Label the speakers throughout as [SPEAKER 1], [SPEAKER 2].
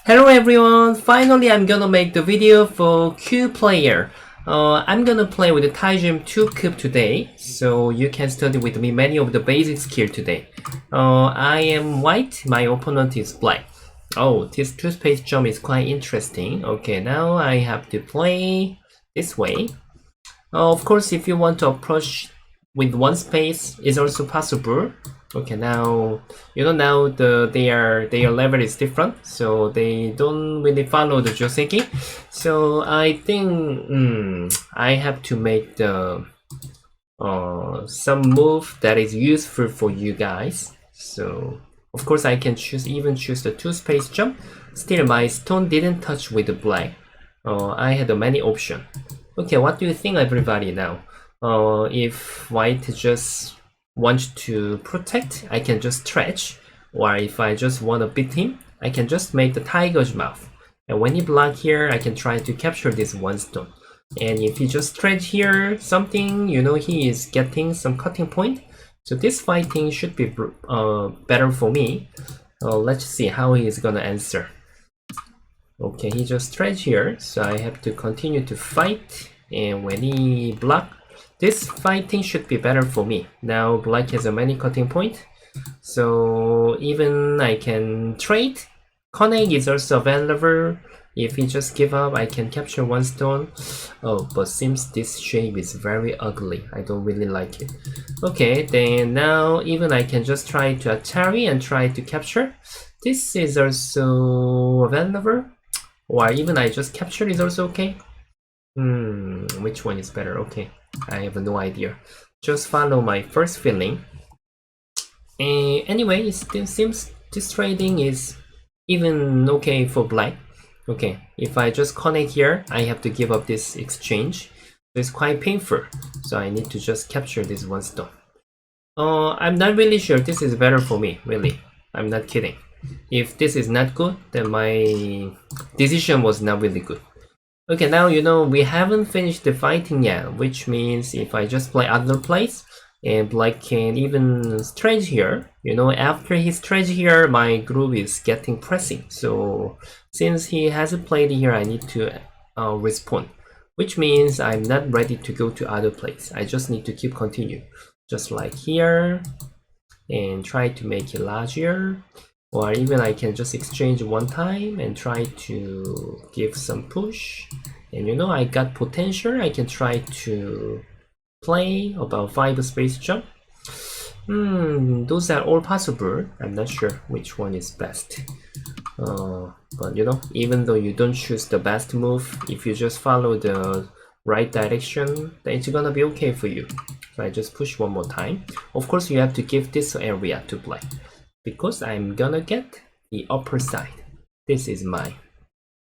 [SPEAKER 1] Hello everyone, finally I'm gonna make the video for Q player. I'm gonna play with the Tygem 2 cube today, so you can study with me many of the basic skill today. I am white, my opponent is black. Oh, this two space jump is quite interesting. Okay, now I have to play this way. Of course, if you want to approach with one space, is also possible. Okay, now now their level is different, so they don't really follow the joseki. So I think I have to make the some move that is useful for you guys. So of course I can choose the two space jump. Still my stone didn't touch with the black. I had many options. Okay, what do you think, everybody, now? If white just wants to protect, I can just stretch. Or if I just want to beat him, I can just make the tiger's mouth. And when he block here, I can try to capture this one stone. And if he just stretch here something, he is getting some cutting point. So this fighting should be better for me. Let's see how he is gonna answer. Okay, he just stretch here, so I have to continue to fight. And when he block, this fighting should be better for me. Now black has a many cutting point, so even I can trade. Connect is also available. If he just give up, I can capture one stone. Oh, but seems this shape is very ugly. I don't really like it. Okay, then now even I can just try to Atari and try to capture. This is also available. Or even I just capture is also okay. Which one is better? Okay, I have no idea. Just follow my first feeling. Anyway, it still seems this trading is even okay for black. Okay, if I just connect here, I have to give up this exchange. So it's quite painful. So I need to just capture this one stone. I'm not really sure this is better for me, really. I'm not kidding. If this is not good, then my decision was not really good. Okay, now we haven't finished the fighting yet, which means if I just play other place, and black can even stretch here, after he stretch here, my group is getting pressing. So since he hasn't played here, I need to respond, which means I'm not ready to go to other place. I just need to keep continue, just like here, and try to make it larger. Or even I can just exchange one time and try to give some push. And I got potential. I can try to play about 5 space jump. Those are all possible. I'm not sure which one is best. But even though you don't choose the best move, if you just follow the right direction, then it's gonna be okay for you. So I just push one more time. Of course, you have to give this area to play, because I'm gonna get the upper side. This is mine.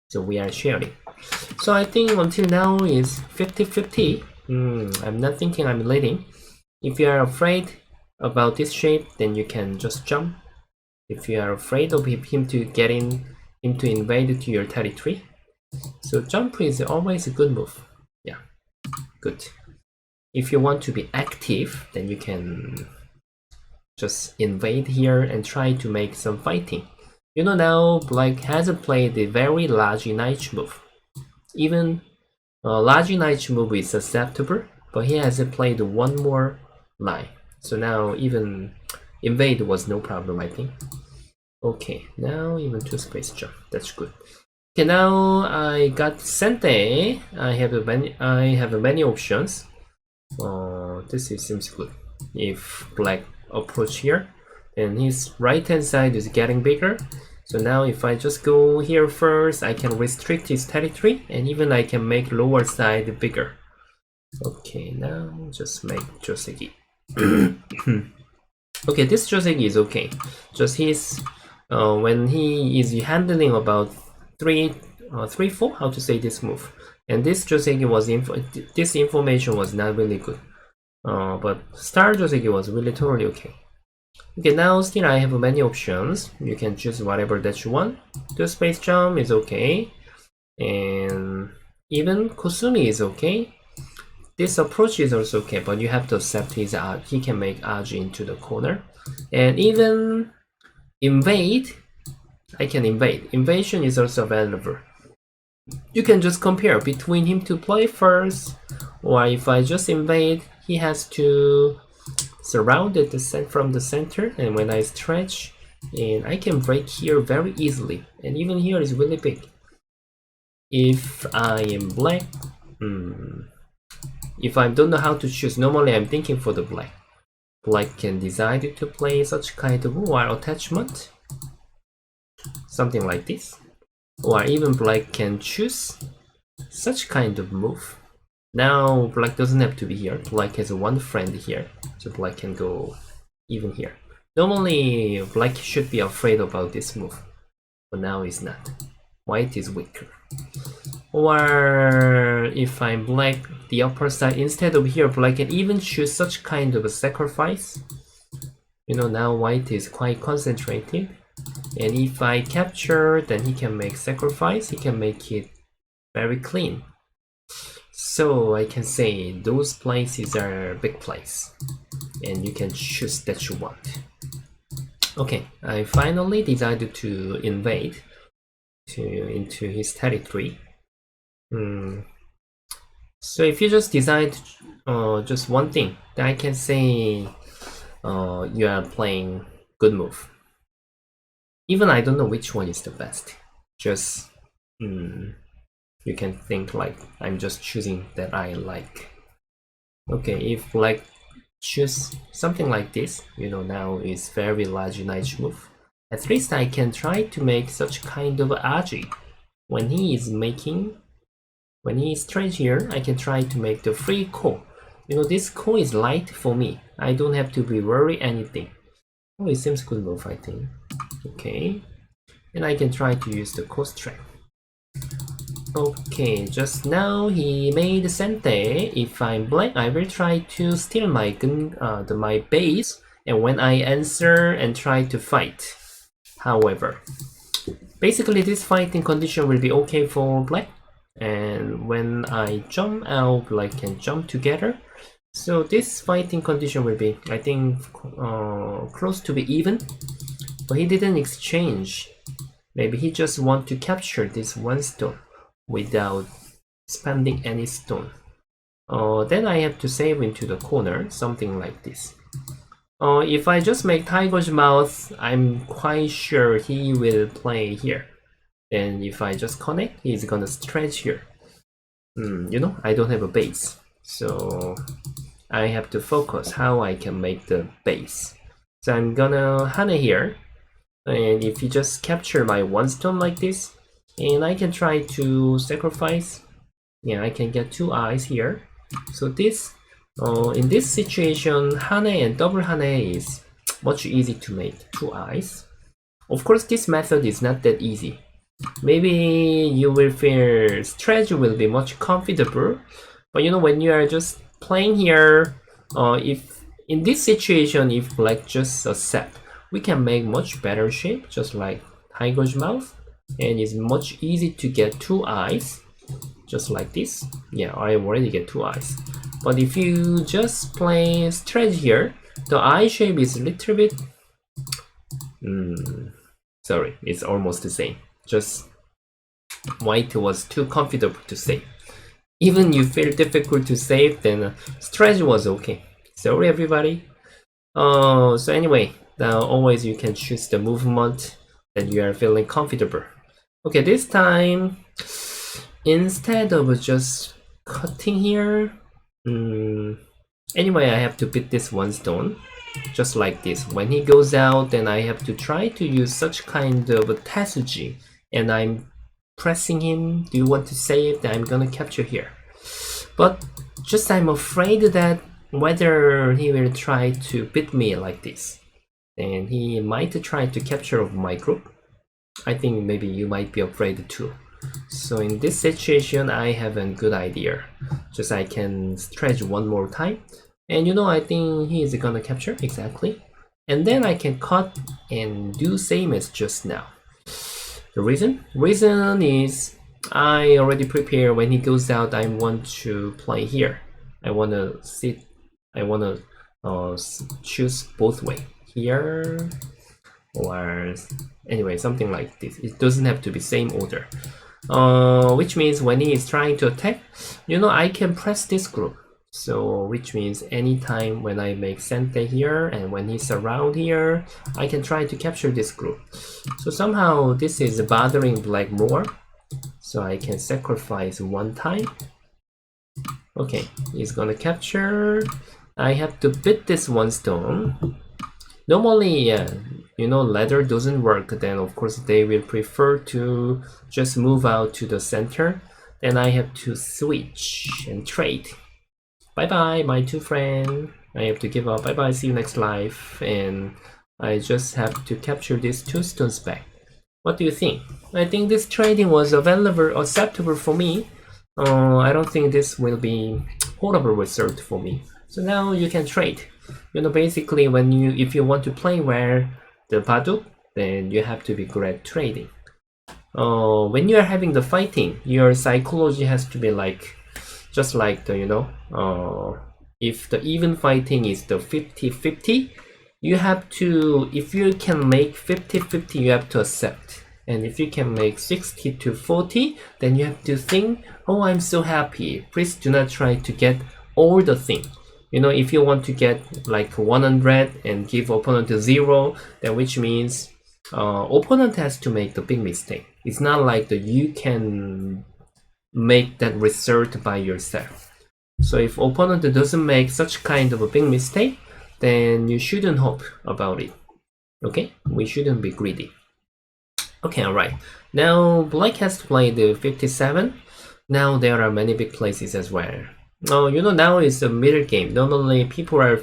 [SPEAKER 1] So we are sharing. So I think until now is 50-50. I'm not thinking I'm leading. If you are afraid about this shape, then you can just jump. If you are afraid of him to invade to your territory, so jump is always a good move. Yeah, good. If you want to be active, then you can just invade here and try to make some fighting. Now black hasn't played the very large knight move. Even large knight move is acceptable, but he hasn't played one more line. So now even invade was no problem, I think. Okay, now even two space jump. That's good. Okay, now I got Sente. I have many options. Seems good. If black approach here, and his right hand side is getting bigger. So now if I just go here first, I can restrict his territory, and even I can make lower side bigger. Okay, now just make joseki. Okay, this joseki is okay. Just his when he is handling about 3-4, how to say this move, and this joseki was this information was not really good. But star joseki was really totally okay. Okay, now still I have many options. You can choose whatever that you want. The space jump is okay, and even Kusumi is okay. This approach is also okay, but you have to accept his he can make Aji into the corner, and even invade I can invade. Invasion is also available. You can just compare between him to play first, or if I just invade, he has to surround it from the center, and when I stretch, and I can break here very easily, and even here is really big. If I am black, if I don't know how to choose, normally I'm thinking for the black. Black can decide to play such kind of wild attachment, something like this. Or even black can choose such kind of move. Now black doesn't have to be here. Black has one friend here, so black can go even here. Normally black should be afraid about this move, but now it's not. White is weaker. Or if I'm black, the upper side, instead of here, black can even choose such kind of a sacrifice. You know, now white is quite concentrated. And if I capture, then he can make sacrifice, he can make it very clean. So I can say those places are big place, and you can choose that you want. Okay, I finally decided to invade into his territory. So if you just decide just one thing, then I can say you are playing good move. Even I don't know which one is the best. Just you can think like I'm just choosing that I like. Okay, if black choose something like this, you know, now is very large nice move. At least I can try to make such kind of agi. When he is straight here, I can try to make the free core. You know, this core is light for me. I don't have to be worry anything. Oh, it seems good move, I think. Okay, and I can try to use the core strength. Okay, just now he made Sente. If I'm black, I will try to steal my my base, and when I answer and try to fight. However, basically this fighting condition will be okay for black, and when I jump out, black can jump together. So this fighting condition will be, I think, close to be even. But he didn't exchange. Maybe he just want to capture this one stone without spending any stone. Then I have to save into the corner, something like this. If I just make Tiger's mouth, I'm quite sure he will play here. And if I just connect, he's gonna stretch here. You know, I don't have a base, so I have to focus how I can make the base. So I'm gonna Hane here, and if you just capture my one stone like this, and I can try to sacrifice, yeah, I can get 2 eyes here. So this, in this situation, Hane and double Hane is much easy to make 2 eyes. Of course, this method is not that easy. Maybe you will feel strategy will be much comfortable, but you know, when you are just playing here, if in this situation, if black just accept, we can make much better shape, just like Tiger's mouth, and it's much easy to get 2 eyes, just like this. Yeah, I already get 2 eyes. But if you just play stretch here, the eye shape is a little bit. Sorry, it's almost the same. Just white was too comfortable to save. Even you feel difficult to save, then stretch was okay. Sorry, everybody. So anyway, now always you can choose the movement that you are feeling comfortable. Okay, this time, instead of just cutting here, anyway, I have to beat this one stone, just like this. When he goes out, then I have to try to use such kind of a Tetsuji, and I'm pressing him. Do you want to save? Then I'm gonna capture here. But just I'm afraid that whether he will try to beat me like this, and he might try to capture of my group. I think maybe you might be afraid too. So in this situation, I have a good idea. Just I can stretch one more time, and you know, I think he is gonna capture exactly, and then I can cut and do same as just now. The reason is I already prepare. When he goes out, I want to play here. I want to sit. I want to choose both way here or anyway, something like this. It doesn't have to be same order. Which means when he is trying to attack, I can press this group. So which means anytime when I make Sente here and when he's around here, I can try to capture this group. So somehow this is bothering black more. So I can sacrifice one time. Okay, he's gonna capture. I have to bid this one stone. Normally, ladder doesn't work, then of course they will prefer to just move out to the center. Then I have to switch and trade. Bye bye, my two friends. I have to give up. Bye bye, see you next life. And I just have to capture these 2 stones back. What do you think? I think this trading was acceptable for me. I don't think this will be horrible result for me. So now you can trade. Basically if you want to play where the Baduk, then you have to be good at trading. When you are having the fighting, your psychology has to be just like the if the even fighting is the 50-50, you have to, if you can make 50-50, you have to accept. And if you can make 60-40, then you have to think, oh, I'm so happy. Please do not try to get all the thing. If you want to get like 100 and give opponent to 0, then which means opponent has to make the big mistake. It's not like that you can make that result by yourself. So if opponent doesn't make such kind of a big mistake, then you shouldn't hope about it. Okay, we shouldn't be greedy. Okay, alright. Now black has to play the 57. Now there are many big places as well. Now it's a middle game. Normally people are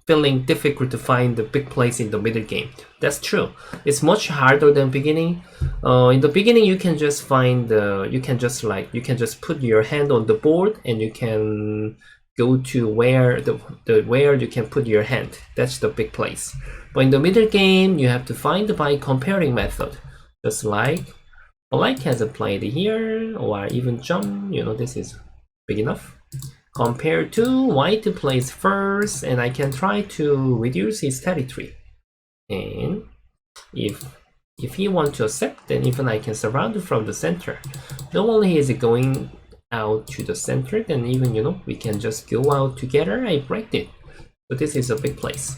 [SPEAKER 1] feeling difficult to find the big place in the middle game. That's true. It's much harder than beginning. In the beginning, you can just find you can just put your hand on the board and you can go to where where you can put your hand. That's the big place. But in the middle game, you have to find by comparing method. Just like black has played here or even jump. This is big enough. Compared to white plays first, and I can try to reduce his territory. And if he wants to accept, then even I can surround from the center. Normally he is going out to the center, then even we can just go out together. I break it. But this is a big place.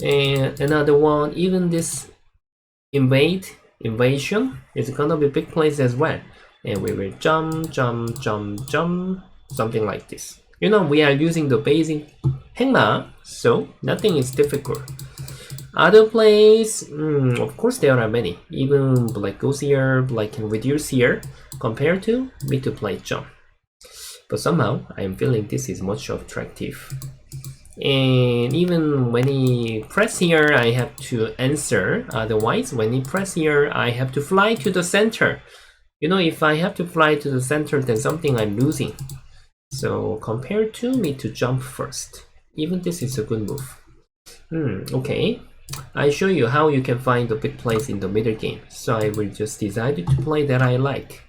[SPEAKER 1] And another one, even this invasion is gonna be big place as well. And we will jump, something like this. We are using the basic Hengma, so nothing is difficult. Other plays, of course there are many. Even black goes here, black can reduce here, compared to me to play jump. But somehow I am feeling this is much attractive. And even when he press here, I have to answer. Otherwise, when he press here, I have to fly to the center. If I have to fly to the center, then something I'm losing. So compared to me to jump first, even this is a good move. Okay, I show you how you can find the big place in the middle game. So I will just decide to play that I like.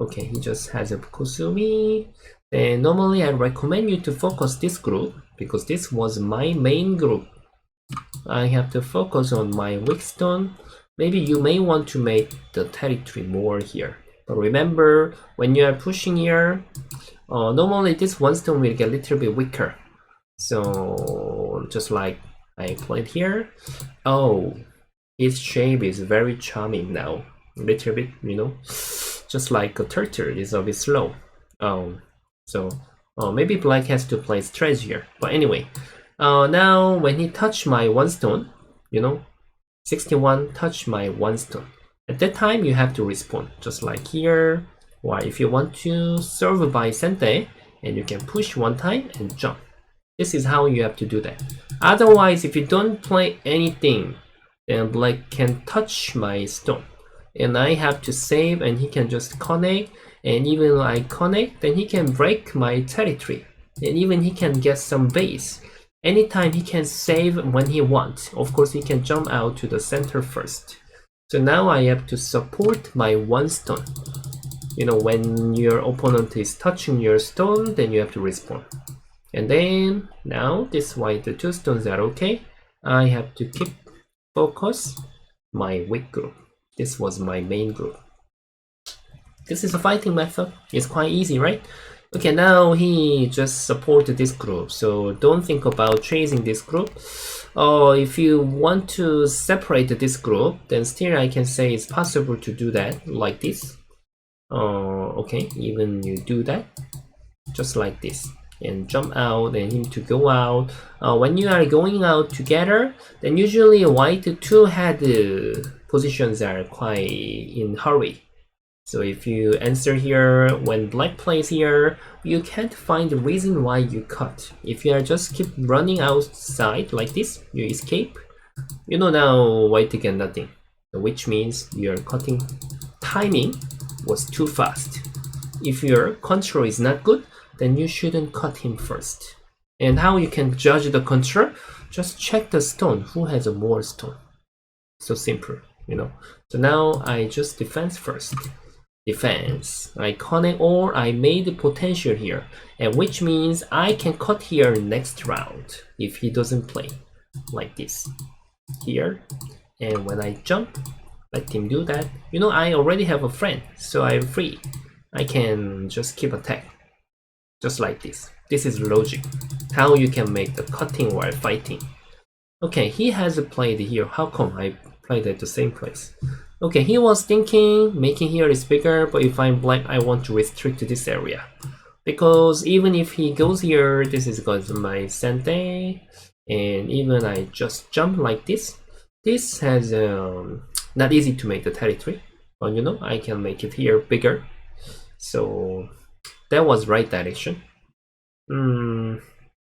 [SPEAKER 1] Okay, he just has a Kusumi. And normally I recommend you to focus this group because this was my main group. I have to focus on my weak stone. Maybe you may want to make the territory more here. But remember, when you are pushing here, normally this one stone will get a little bit weaker. So just like I played here. Oh, its shape is very charming now. A little bit, just like a turtle is a bit slow. So maybe black has to play strategy here. But anyway, now when he touched my one stone, 61 touch my one stone. At that time, you have to respond, just like here. Or if you want to serve by Sente, and you can push one time and jump. This is how you have to do that. Otherwise, if you don't play anything, then black can touch my stone. And I have to save, and he can just connect. And even I connect, then he can break my territory. And even he can get some base. Anytime he can save when he wants. Of course, he can jump out to the center first. So now I have to support my one stone. When your opponent is touching your stone, then you have to respond. And then now this white, the two stones are okay. I have to keep focus my weak group. This was my main group. This is a fighting method. It's quite easy, right? Okay, now he just supported this group, so don't think about chasing this group. If you want to separate this group, then still I can say it's possible to do that like this. Okay, even you do that, just like this, and jump out and him to go out. When you are going out together, then usually white two-head positions are quite in hurry. So if you answer here, when black plays here, you can't find the reason why you cut. If you are just keep running outside like this, you escape. You know now white get nothing, which means your cutting timing was too fast. If your control is not good, then you shouldn't cut him first. And how you can judge the control? Just check the stone, who has a more stone. So simple, you know. So now I just defense first. Defense. I connect or I made the potential here, and which means I can cut here next round if he doesn't play like this here. And when I jump, let him do that. You know, I already have a friend, so I'm free. I can just keep attack just like this. This is logic, how you can make the cutting while fighting. Okay, he has played here. How come I played at the same place? Okay, he was thinking making here is bigger, but if I'm black, I want to restrict this area. Because even if he goes here, this is going to my sente, and even I just jump like this. This has not easy to make the territory, but you know, I can make it here bigger. So that was right direction. You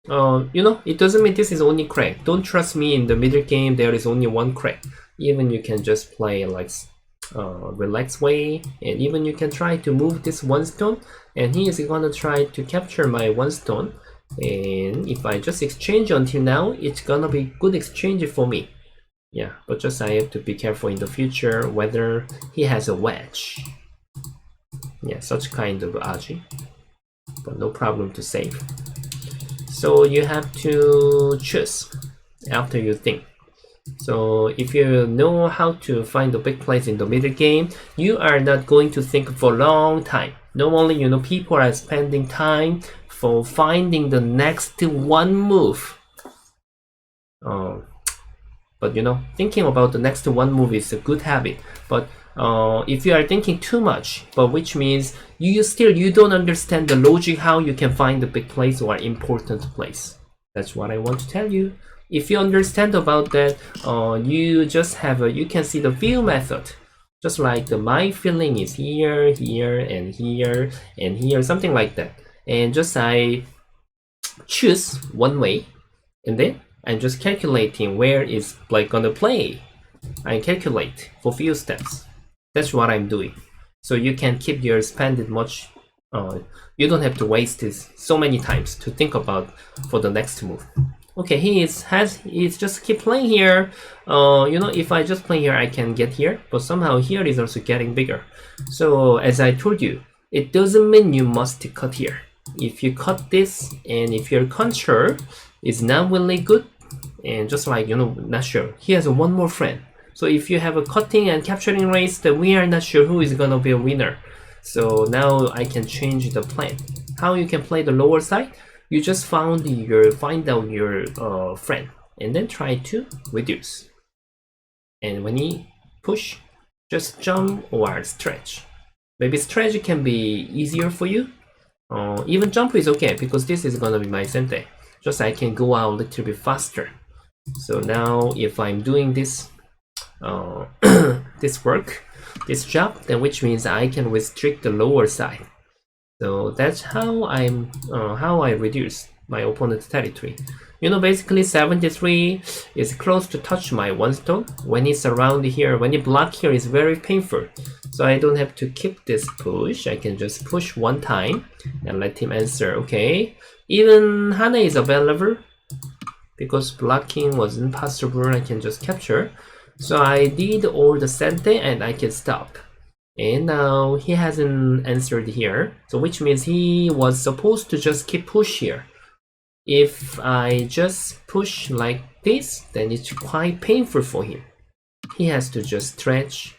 [SPEAKER 1] know, it doesn't mean this is only crack. Don't trust me in the middle game, there is only one crack. Even you can just play like relaxed way, and even you can try to move this one stone, and he is gonna try to capture my one stone. And if I just exchange until now, it's gonna be good exchange for me. Yeah, but just I have to be careful in the future whether he has a wedge. Yeah, such kind of aji, but no problem to save. So you have to choose after you think. So if you know how to find the big place in the middle game, you are not going to think for a long time. Normally, you know, people are spending time for finding the next one move. But you know, thinking about the next one move is a good habit. But if you are thinking too much, but which means you don't understand the logic how you can find the big place or important place. That's what I want to tell you. If you understand about that, you just have you can see the feel method. Just like my feeling is here, here, and here, and here, something like that. And just I choose one way, and then I'm just calculating where is black gonna play. I calculate for few steps. That's what I'm doing. So you can keep your spending much. You don't have to waste this so many times to think about for the next move. Okay, he's just keep playing here. You know, if I just play here, I can get here, but somehow here is also getting bigger. So as I told you, it doesn't mean you must cut here. If you cut this, and if your control is not really good, and just like, you know, not sure, he has one more friend. So if you have a cutting and capturing race, then we are not sure who is gonna be a winner. So now I can change the plan. How you can play the lower side? You just find out your friend, and then try to reduce. And when he push, just jump or stretch. Maybe stretch can be easier for you. Even jump is okay, because this is gonna be my sente. Just I can go out a little bit faster. So now if I'm doing this this work, this job, then which means I can restrict the lower side. So that's how I reduce my opponent's territory. You know, basically 73 is close to touch my one stone. When it's around here, when you block here, it's very painful. So I don't have to keep this push. I can just push one time and let him answer. Okay, even Hana is available because blocking wasn't possible. I can just capture. So I did all the sente and I can stop. And now he hasn't answered here, so which means he was supposed to just keep push here. If I just push like this, then it's quite painful for him. he has to just stretch,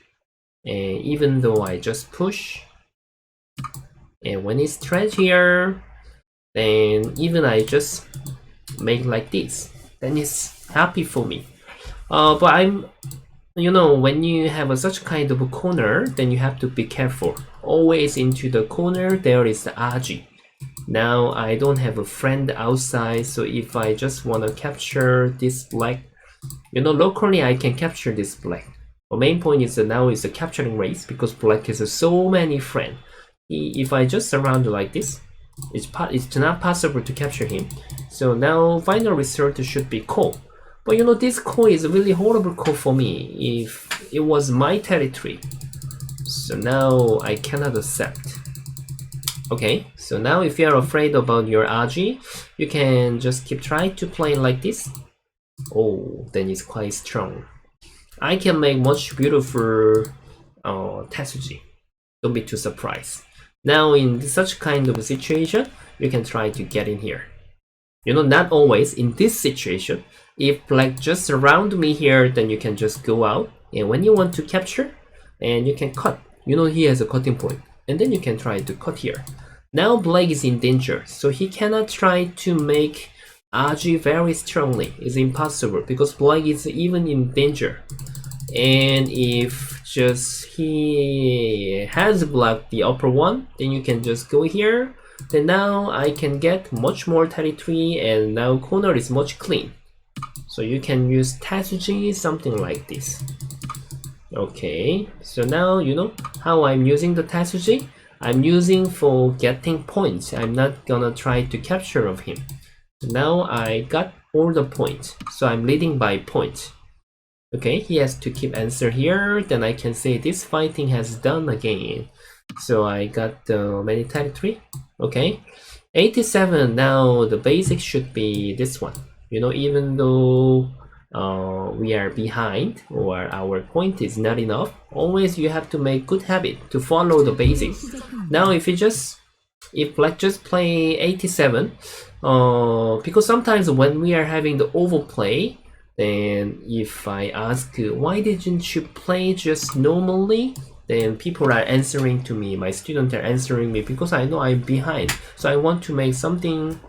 [SPEAKER 1] and even though I just push, and when he stretch here, then even I just make like this, then it's happy for me. But I'm, when you have such kind of a corner, then you have to be careful. Always into the corner there is the RG. Now I don't have a friend outside, so if I just want to capture this black, locally I can capture this black. The main point is that now is the capturing race, because black has so many friends. If I just surround like this, it's not possible to capture him. So now final result should be call. But this call is a really horrible call for me if it was my territory. So now I cannot accept. Okay, so now if you are afraid about your RG, you can just keep trying to play like this. Oh, then it's quite strong. I can make much beautiful Tetsuji. Don't be too surprised. Now in such kind of situation, you can try to get in here. Not always in this situation. If black just surround me here, then you can just go out. And when you want to capture, and you can cut. He has a cutting point. And then you can try to cut here. Now black is in danger, so he cannot try to make RG very strongly. It's impossible because black is even in danger. And if just he has blocked the upper one, then you can just go here. Then now I can get much more territory, and now corner is much clean. So you can use Tetsuji, something like this. Okay, so now you know how I'm using the Tetsuji. I'm using for getting points. I'm not gonna try to capture of him. Now I got all the points, so I'm leading by point. Okay, he has to keep answer here. Then I can say this fighting has done again. So I got many territory. Okay, 87. Now the basic should be this one. Even though we are behind or our point is not enough, always you have to make good habit to follow the basics. Now if black just play 87, because sometimes when we are having the overplay, then if I ask why didn't you play just normally, then people are answering to me, my students are answering me, because I know I'm behind, so I want to make something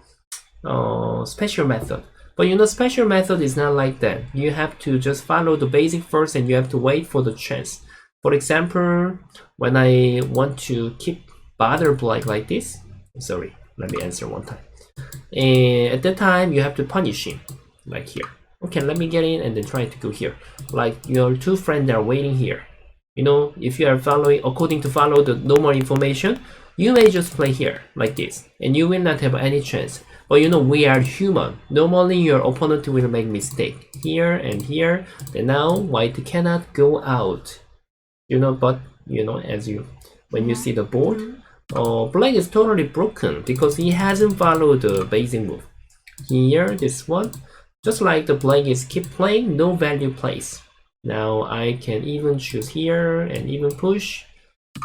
[SPEAKER 1] special method. But special method is not like that. You have to just follow the basic first, and you have to wait for the chance. For example, when I want to keep bother black like this, sorry, let me answer one time. And at that time, you have to punish him, like here. Okay, let me get in and then try to go here. Like your two friends are waiting here. If you are following according to follow the normal information, you may just play here like this, and you will not have any chance. But we are human. Normally your opponent will make mistake here and here. And now white cannot go out. But when you see the board, black is totally broken because he hasn't followed the basic move. Here, this one, just like the black is keep playing, no value plays. Now I can even choose here and even push.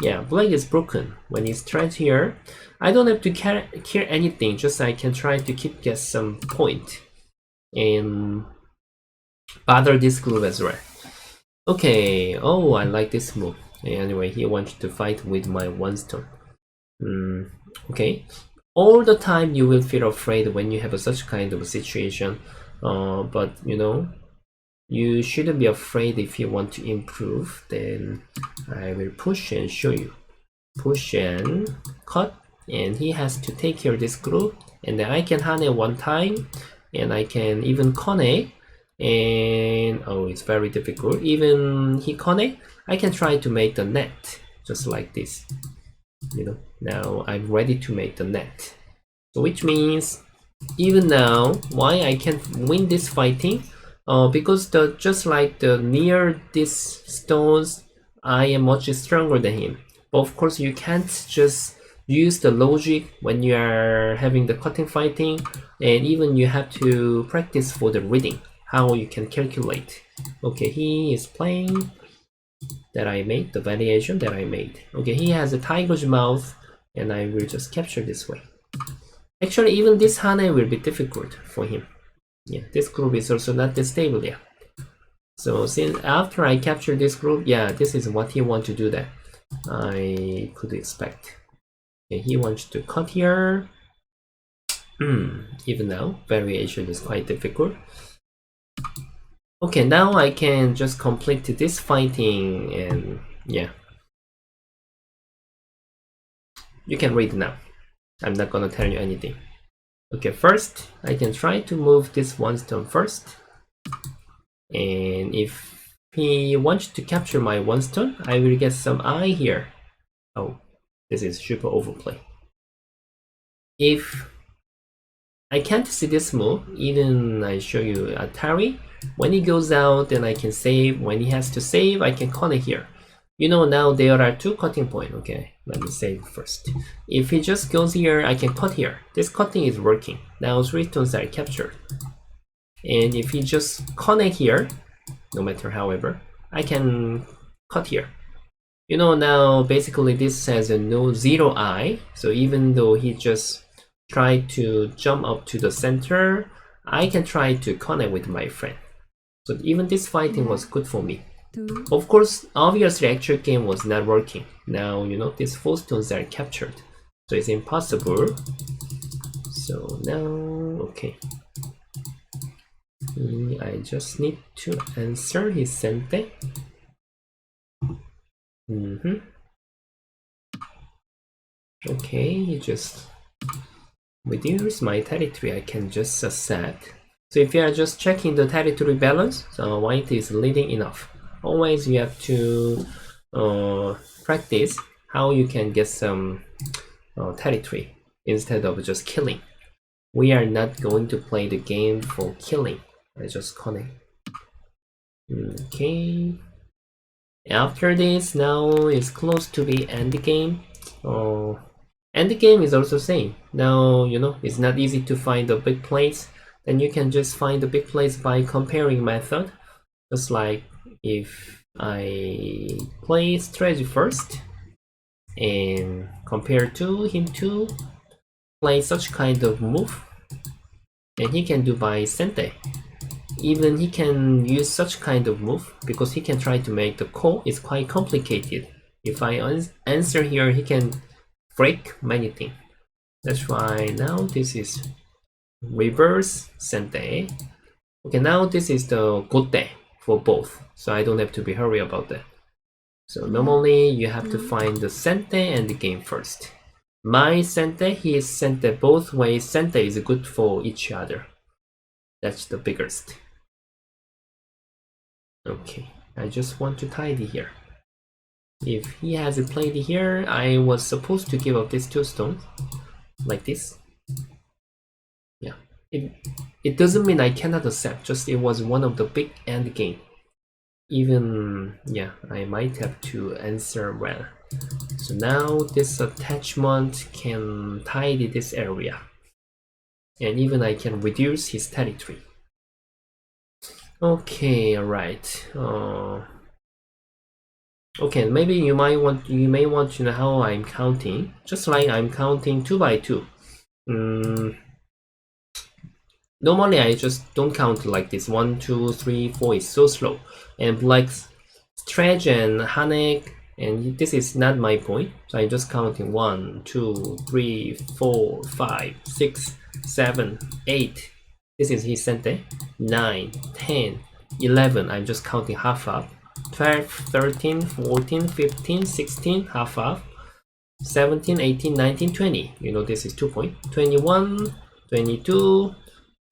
[SPEAKER 1] Yeah, black is broken. When he strikes here, I don't have to care anything, just I can try to get some point and bother this group as well. Okay, oh, I like this move. Anyway, he wants to fight with my one stone. Okay, all the time you will feel afraid when you have such kind of situation, but you shouldn't be afraid. If you want to improve, then I will push and show you. Push and cut, and he has to take care of this group, and then I can hane one time, and I can even connect, and oh, it's very difficult. Even he connect, I can try to make the net, just like this. Now I'm ready to make the net. So which means even now, why I can win this fighting? Because just like the near these stones, I am much stronger than him. But of course, you can't just use the logic when you are having the cutting fighting, and even you have to practice for the reading, how you can calculate. Okay, he is playing that I made, the variation that I made. Okay, he has a tiger's mouth, and I will just capture this way. Actually, even this hane will be difficult for him. Yeah, this group is also not that stable yet. So since after I capture this group, yeah, this is what he wants to do that I could expect. Okay, he wants to cut here. Even now, variation is quite difficult. Okay, now I can just complete this fighting and yeah. You can read now. I'm not gonna tell you anything. Okay, first, I can try to move this one stone first. And if he wants to capture my one stone, I will get some eye here. Oh, this is super overplay. If I can't see this move, even I show you Atari, when he goes out, then I can save. When he has to save, I can connect here. You know, now there are two cutting points. Okay, let me save first. If he just goes here, I can cut here. This cutting is working. Now 3 stones are captured. And if he just connect here, no matter however, I can cut here. You know, now basically this has a no 0 eye. So even though he just tried to jump up to the center, I can try to connect with my friend. So even this fighting was good for me. Of course, obviously actual game was not working. Now, you know, these 4 stones are captured. So it's impossible. So now, okay. I just need to answer his sente. Okay, he just reduce my territory. I can just accept. So if you are just checking the territory balance, so white is leading enough. Always you have to practice how you can get some territory instead of just killing. We are not going to play the game for killing. I just connect. Okay. After this, now it's close to be endgame. Endgame is also same. Now, you know, it's not easy to find a big place. Then you can just find the big place by comparing method. Just like if I play strategy first and compare to him to play such kind of move, and he can do by sente. Even he can use such kind of move because he can try to make the call. It's quite complicated. If I answer here, he can break many things. That's why now this is reverse sente. Okay, now this is the gote for both, so I don't have to be hurry about that. So normally you have to find the sente and the game first. My sente, his sente, both ways sente is good for each other. That's the biggest. Okay, I just want to tidy here. If he has played here, I was supposed to give up these 2 stones, like this. Yeah, it doesn't mean I cannot accept, just it was one of the big end game. Even, yeah, I might have to answer well. So now this attachment can tidy this area. And even I can reduce his territory. Okay, alright. Okay, maybe you may want to know how I'm counting. Just like I'm counting 2 by 2. Normally I just don't count like this. 1, 2, 3, 4 is so slow. And like Stretch and Hanek, and this is not my point. So I'm just counting 1, 2, 3, 4, 5, 6, 7, 8. This is his sente. 9, 10, 11. I'm just counting half up. 12, 13, 14, 15, 16, half up. 17, 18, 19, 20. You know this is 2 point. 21, 22,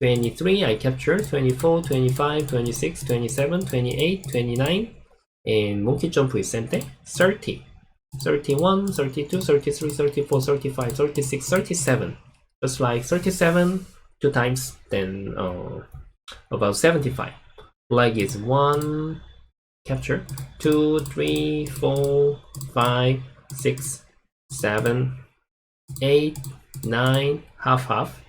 [SPEAKER 1] 23, I captured. 24, 25, 26, 27, 28, 29. And monkey jump is sente. 30, 31, 32, 33, 34, 35, 36, 37. Just like 37, 2 times, then about 75. Flag is 1, capture, 2, 3, 4, 5, 6, 7, 8, 9, half,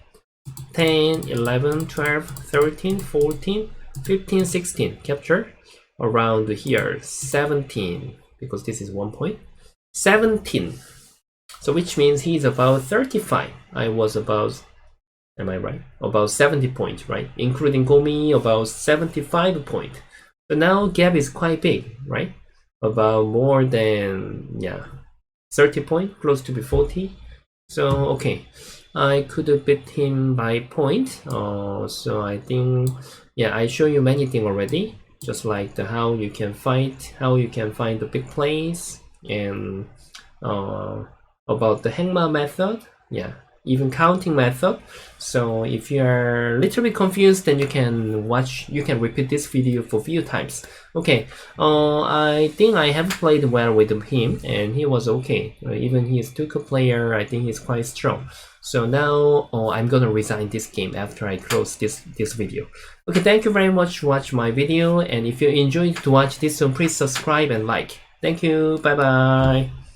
[SPEAKER 1] 10, 11, 12, 13, 14, 15, 16, capture, around here, 17, because this is 1 point, 17, so which means he's about 35, I was about, am I right, about 70 points, right, including Gomi, about 75 point, So now gap is quite big, right? About more than 30 point, close to be 40. So okay, I could have beat him by point. So I think I show you many things already, just like how you can fight, how you can find the big plays, and about the hangma method. Even counting method. So if you are a little bit confused, then you can repeat this video for a few times. Okay, I think I have played well with him, and he was okay. Even he is 2 player, I think he's quite strong. So now I'm gonna resign this game after I close this video. Okay, thank you very much for watching my video, and if you enjoyed to watch this, so please subscribe and like. Thank you, bye bye.